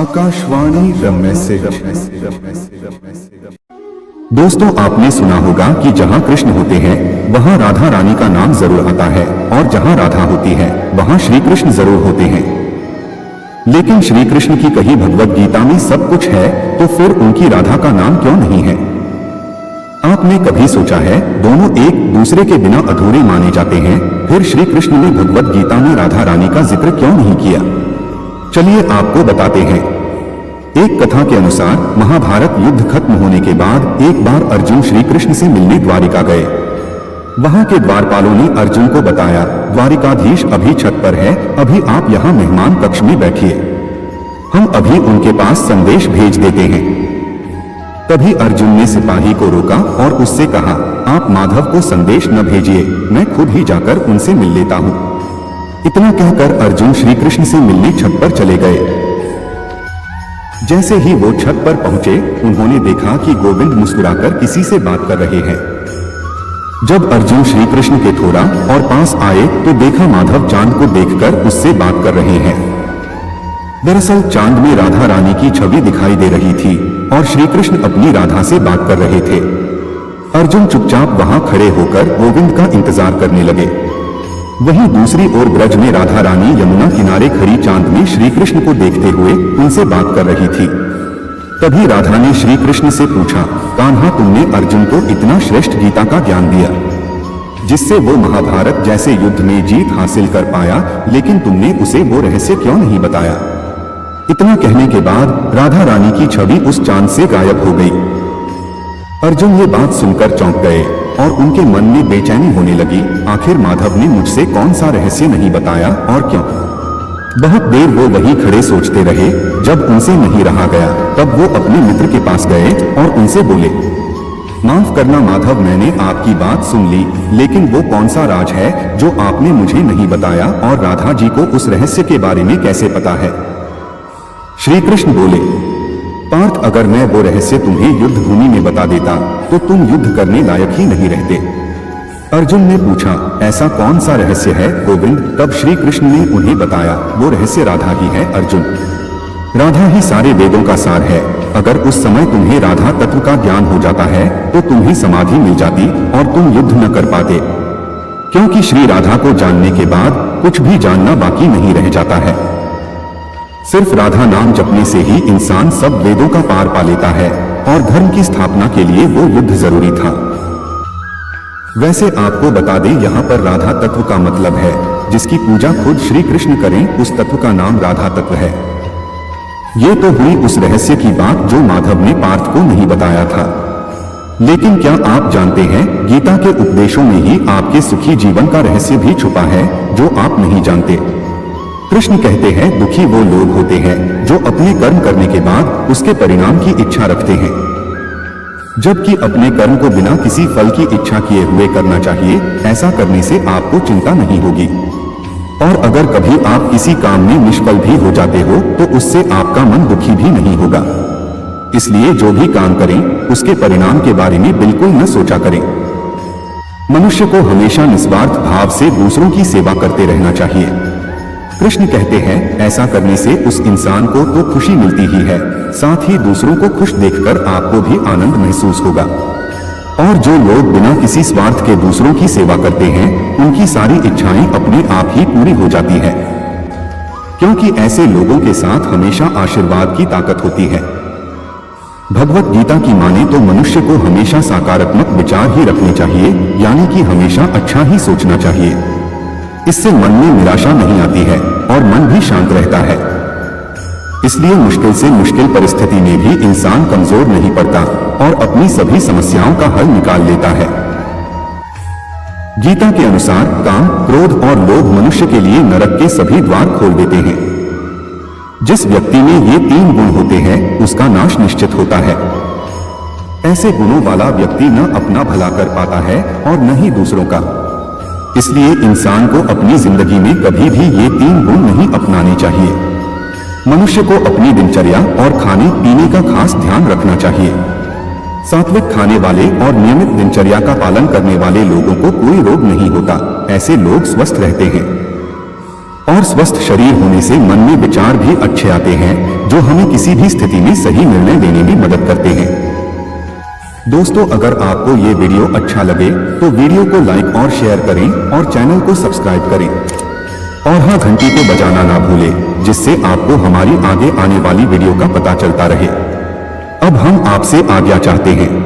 Akashvani the message. दोस्तों, आपने सुना होगा कि जहां कृष्ण होते हैं वहां राधा रानी का नाम जरूर आता है, और जहां राधा होती है वहां श्री कृष्ण जरूर होते हैं। लेकिन श्री कृष्ण की कही भगवत गीता में सब कुछ है, तो फिर उनकी राधा का नाम क्यों नहीं है? आपने कभी सोचा है दोनों एक दूसरे के बिना अधूरे माने जाते हैं, फिर श्री कृष्ण ने भगवत गीता में राधा रानी का जिक्र क्यों नहीं किया? चलिए आपको बताते हैं। एक कथा के अनुसार महाभारत युद्ध खत्म होने के बाद एक बार अर्जुन श्री कृष्ण से मिलने द्वारिका गए। वहां के द्वारपालों ने अर्जुन को बताया, द्वारिकाधीश अभी छत पर है, अभी आप यहाँ मेहमान कक्ष में बैठिए, हम अभी उनके पास संदेश भेज देते हैं। तभी अर्जुन ने सिपाही को रोका और उससे कहा, आप माधव को संदेश न भेजिए, मैं खुद ही जाकर उनसे मिल लेता हूँ। इतना कहकर अर्जुन श्री कृष्ण से मिलने छत पर चले गए। जैसे ही वो छत पर पहुंचे, उन्होंने देखा कि गोविंद मुस्कुराकर किसी से बात कर रहे हैं। जब अर्जुन श्री कृष्ण के थोड़ा और पास आए तो देखा माधव चांद को देखकर उससे बात कर रहे हैं। दरअसल चांद में राधा रानी की छवि दिखाई दे रही थी और श्री कृष्ण अपनी राधा से बात कर रहे थे। अर्जुन चुपचाप वहां खड़े होकर गोविंद का इंतजार करने लगे। वहीं दूसरी ओर ब्रज में राधा रानी यमुना किनारे खड़ी चांद में श्री कृष्ण को देखते हुए उनसे बात कर रही थी। तभी राधा ने श्री कृष्ण से पूछा, कान्हा, तुमने अर्जुन को इतना श्रेष्ठ गीता का ज्ञान दिया, जिससे वो महाभारत जैसे युद्ध में जीत हासिल कर पाया, लेकिन तुमने उसे वो रहस्य क्यों नहीं बताया? इतना कहने के बाद राधा रानी की छवि उस चांद से गायब हो गई। अर्जुन ये बात सुनकर चौंक गए और उनके मन में बेचैनी होने लगी। आखिर माधव ने मुझसे कौन सा रहस्य नहीं बताया और क्यों? बहुत देर वो वहीं खड़े सोचते रहे। जब उनसे नहीं रहा गया तब वो अपने मित्र के पास गए और उनसे बोले, माफ करना माधव, मैंने आपकी बात सुन ली, लेकिन वो कौन सा राज है जो आपने मुझे नहीं बताया, और राधा जी को उस रहस्य के बारे में कैसे पता है? श्री कृष्ण बोले, पार्थ, अगर मैं वो रहस्य तुम्हें युद्ध भूमि में बता देता तो तुम युद्ध करने लायक ही नहीं रहते। अर्जुन ने पूछा, ऐसा कौन सा रहस्य है गोविंद? तब श्री कृष्ण ने उन्हें बताया, वो रहस्य राधा ही है अर्जुन। राधा ही सारे वेदों का सार है। अगर उस समय तुम्हें राधा तत्व का ज्ञान हो जाता है तो तुम्हें समाधि मिल जाती और तुम युद्ध न कर पाते, क्योंकि श्री राधा को जानने के बाद कुछ भी जानना बाकी नहीं रह जाता है। सिर्फ राधा नाम जपने से ही इंसान सब वेदों का पार पा लेता है, और धर्म की स्थापना के लिए वो युद्ध जरूरी था। वैसे आपको बता दें, यहाँ पर राधा तत्व का मतलब है जिसकी पूजा खुद श्री कृष्ण करें, उस तत्व का नाम राधा तत्व है। ये तो हुई उस रहस्य की बात जो माधव ने पार्थ को नहीं बताया था। लेकिन क्या आप जानते हैं, गीता के उपदेशों में ही आपके सुखी जीवन का रहस्य भी छुपा है जो आप नहीं जानते। कृष्ण कहते हैं, दुखी वो लोग होते हैं जो अपने कर्म करने के बाद उसके परिणाम की इच्छा रखते हैं, जबकि अपने कर्म को बिना किसी फल की इच्छा किए हुए करना चाहिए। ऐसा करने से आपको चिंता नहीं होगी, और अगर कभी आप किसी काम में निष्फल भी हो जाते हो तो उससे आपका मन दुखी भी नहीं होगा। इसलिए जो भी काम करें उसके परिणाम के बारे में बिल्कुल न सोचा करें। मनुष्य को हमेशा निस्वार्थ भाव से दूसरों की सेवा करते रहना चाहिए। कृष्ण कहते हैं, ऐसा करने से उस इंसान को तो खुशी मिलती ही है, साथ ही दूसरों को खुश देखकर आपको भी आनंद महसूस होगा। और जो लोग बिना किसी स्वार्थ के दूसरों की सेवा करते हैं, उनकी सारी इच्छाएं अपने आप ही पूरी हो जाती है, क्योंकि ऐसे लोगों के साथ हमेशा आशीर्वाद की ताकत होती है। भगवत गीता की माने तो मनुष्य को हमेशा सकारात्मक विचार ही रखने चाहिए, यानी कि हमेशा अच्छा ही सोचना चाहिए। इससे मन में निराशा नहीं आती है और मन भी शांत रहता है। इसलिए मुश्किल से मुश्किल परिस्थिति में भी इंसान कमजोर नहीं पड़ता और अपनी सभी समस्याओं का हल निकाल लेता है। गीता के अनुसार काम, क्रोध और लोभ मनुष्य के लिए नरक के सभी द्वार खोल देते हैं। जिस व्यक्ति में ये 3 गुण होते हैं उसका नाश निश्चित होता है। ऐसे गुणों वाला व्यक्ति न अपना भला कर पाता है और न ही दूसरों का। इसलिए इंसान को अपनी जिंदगी में कभी भी ये 3 गुण नहीं अपनाने चाहिए। मनुष्य को अपनी दिनचर्या और खाने पीने का खास ध्यान रखना चाहिए। सात्विक खाने वाले और नियमित दिनचर्या का पालन करने वाले लोगों को कोई रोग नहीं होता, ऐसे लोग स्वस्थ रहते हैं। और स्वस्थ शरीर होने से मन में विचार भी अच्छे आते हैं, जो हमें किसी भी स्थिति में सही निर्णय लेने में मदद करते हैं। दोस्तों, अगर आपको ये वीडियो अच्छा लगे तो वीडियो को लाइक और शेयर करें और चैनल को सब्सक्राइब करें और हाँ, घंटी को बजाना ना भूलें, जिससे आपको हमारी आगे आने वाली वीडियो का पता चलता रहे। अब हम आपसे आज्ञा चाहते हैं।